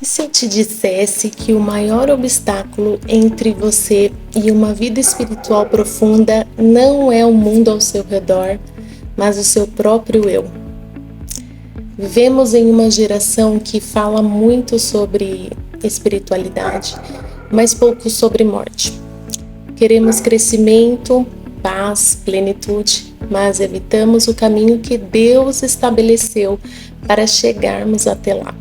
E se eu te dissesse que o maior obstáculo entre você e uma vida espiritual profunda não é o mundo ao seu redor, mas o seu próprio eu? Vivemos em uma geração que fala muito sobre espiritualidade, mas pouco sobre morte. Queremos crescimento, paz, plenitude, mas evitamos o caminho que Deus estabeleceu para chegarmos até lá.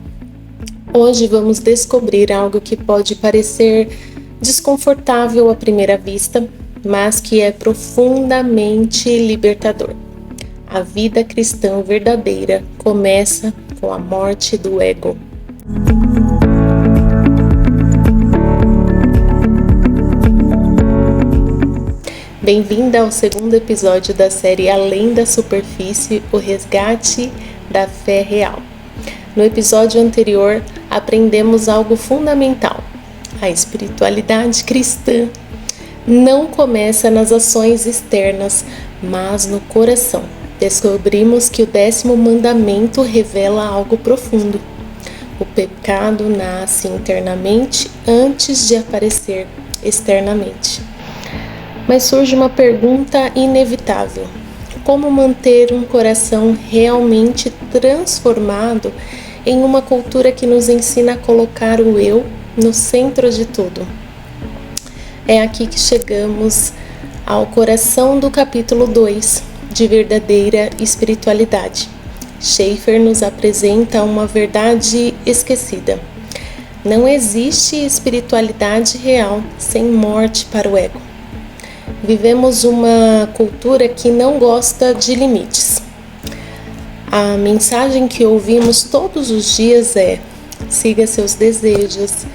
Hoje vamos descobrir algo que pode parecer desconfortável à primeira vista, mas que é profundamente libertador. A vida cristã verdadeira começa com a morte do ego. Bem-vinda ao segundo episódio da série Além da Superfície, o resgate da fé real. No episódio anterior, aprendemos algo fundamental. A espiritualidade cristã não começa nas ações externas, mas no coração. Descobrimos que o 10º mandamento revela algo profundo. O pecado nasce internamente antes de aparecer externamente. Mas surge uma pergunta inevitável: como manter um coração realmente transformado em uma cultura que nos ensina a colocar o eu no centro de tudo? É aqui que chegamos ao coração do capítulo 2 de Verdadeira Espiritualidade. Schaeffer nos apresenta uma verdade esquecida. Não existe espiritualidade real sem morte para o ego. Vivemos uma cultura que não gosta de limites. A mensagem que ouvimos todos os dias é: siga seus desejos,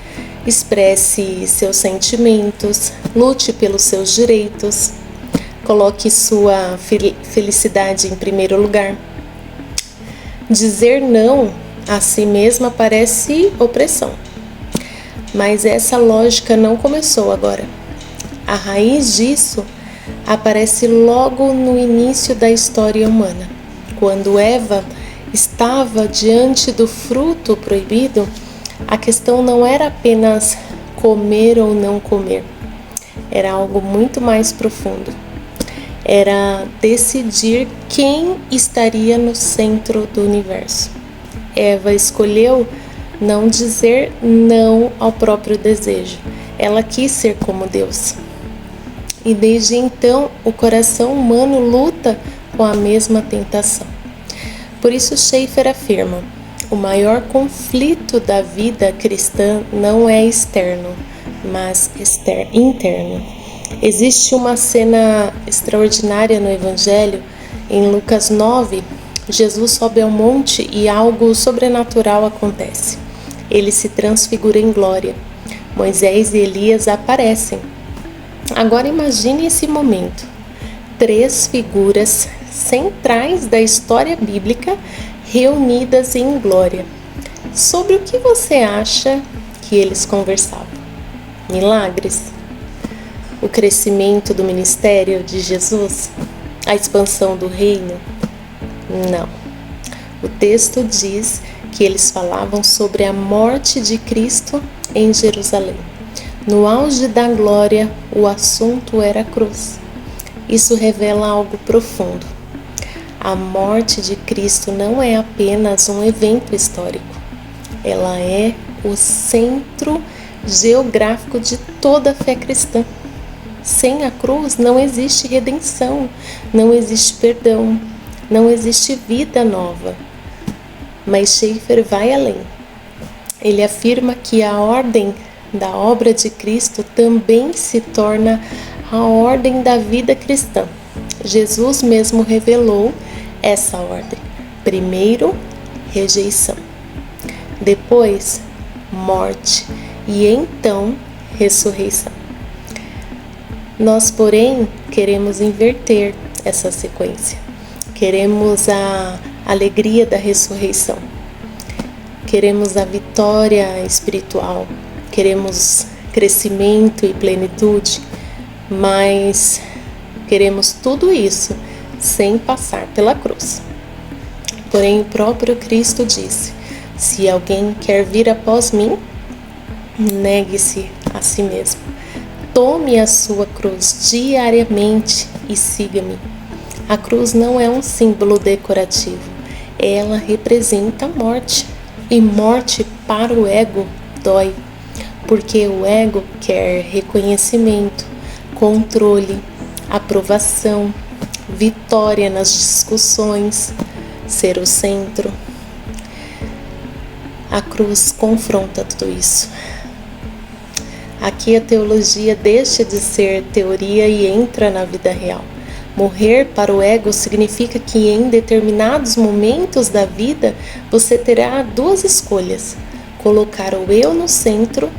expresse seus sentimentos, lute pelos seus direitos, coloque sua felicidade em primeiro lugar. Dizer não a si mesma parece opressão, mas essa lógica não começou agora. A raiz disso aparece logo no início da história humana. Quando Eva estava diante do fruto proibido, a questão não era apenas comer ou não comer. Era algo muito mais profundo. Era decidir quem estaria no centro do universo. Eva escolheu não dizer não ao próprio desejo. Ela quis ser como Deus. E desde então, o coração humano luta com a mesma tentação. Por isso, Schaeffer afirma: o maior conflito da vida cristã não é externo, mas interno. Existe uma cena extraordinária no Evangelho. Em Lucas 9, Jesus sobe ao monte e algo sobrenatural acontece. Ele se transfigura em glória. Moisés e Elias aparecem. Agora imagine esse momento. 3 figuras centrais da história bíblica reunidas em glória. Sobre o que você acha que eles conversavam? Milagres? O crescimento do ministério de Jesus? A expansão do reino? Não. O texto diz que eles falavam sobre a morte de Cristo em Jerusalém. No auge da glória, o assunto era a cruz. Isso revela algo profundo. A morte de Cristo não é apenas um evento histórico. Ela é o centro geográfico de toda a fé cristã. Sem a cruz não existe redenção, não existe perdão, não existe vida nova. Mas Schaeffer vai além. Ele afirma que a ordem da obra de Cristo também se torna a ordem da vida cristã. Jesus mesmo revelou essa ordem. Primeiro, rejeição. Depois, morte. E então, ressurreição. Nós, porém, queremos inverter essa sequência. Queremos a alegria da ressurreição. Queremos a vitória espiritual. Queremos crescimento e plenitude, mas queremos tudo isso sem passar pela cruz. Porém, o próprio Cristo disse: Se alguém quer vir após mim, negue-se a si mesmo. Tome a sua cruz diariamente e siga-me. A cruz não é um símbolo decorativo. Ela representa a morte. E morte para o ego dói. Porque o ego quer reconhecimento, controle, aprovação, vitória nas discussões, ser o centro. A cruz confronta tudo isso. Aqui a teologia deixa de ser teoria e entra na vida real. Morrer para o ego significa que em determinados momentos da vida você terá duas escolhas: colocar o eu no centro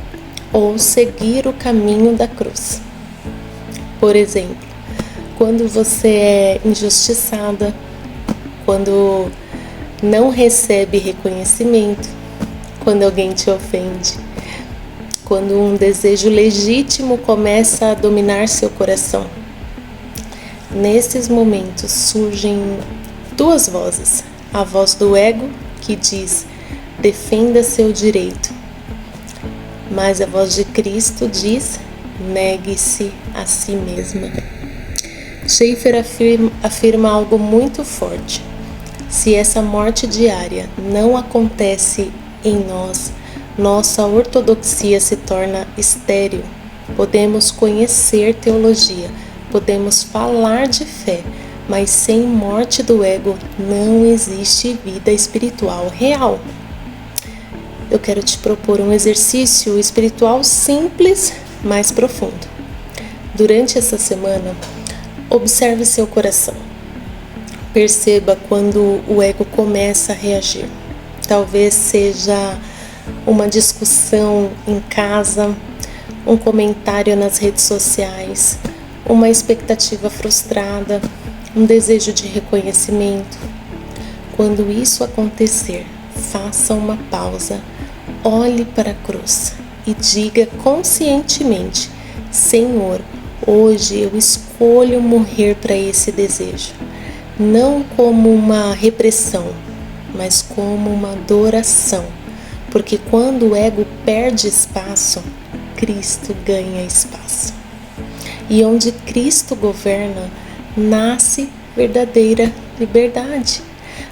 ou seguir o caminho da cruz. Por exemplo, quando você é injustiçada, quando não recebe reconhecimento, quando alguém te ofende, quando um desejo legítimo começa a dominar seu coração. Nesses momentos surgem duas vozes. A voz do ego, que diz: defenda seu direito. Mas a voz de Cristo diz: negue-se a si mesma. Schaeffer afirma algo muito forte. Se essa morte diária não acontece em nós, nossa ortodoxia se torna estéril. Podemos conhecer teologia, podemos falar de fé, mas sem morte do ego não existe vida espiritual real. Eu quero te propor um exercício espiritual simples, mas profundo. Durante essa semana, observe seu coração. Perceba quando o ego começa a reagir. Talvez seja uma discussão em casa, um comentário nas redes sociais, uma expectativa frustrada, um desejo de reconhecimento. Quando isso acontecer, faça uma pausa, olhe para a cruz e diga conscientemente: Senhor, hoje eu escolho morrer para esse desejo, não como uma repressão, mas como uma adoração, porque quando o ego perde espaço, Cristo ganha espaço. E onde Cristo governa, nasce verdadeira liberdade.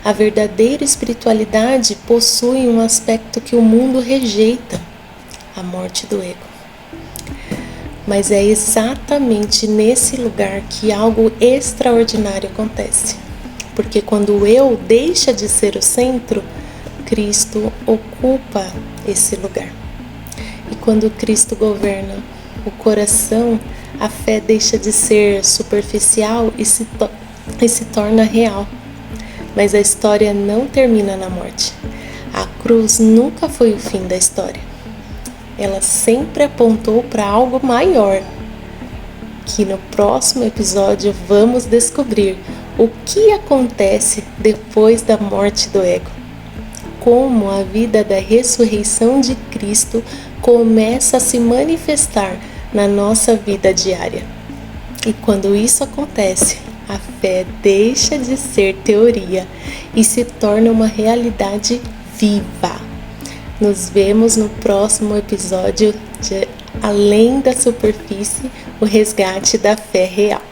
A verdadeira espiritualidade possui um aspecto que o mundo rejeita: a morte do ego. Mas é exatamente nesse lugar que algo extraordinário acontece. Porque quando o eu deixa de ser o centro, Cristo ocupa esse lugar. E quando Cristo governa o coração, a fé deixa de ser superficial e se torna real. Mas a história não termina na morte. A cruz nunca foi o fim da história. Ela sempre apontou para algo maior, que no próximo episódio vamos descobrir o que acontece depois da morte do ego. Como a vida da ressurreição de Cristo começa a se manifestar na nossa vida diária. E quando isso acontece, a fé deixa de ser teoria e se torna uma realidade viva. Nos vemos no próximo episódio de Além da Superfície, o resgate da fé real.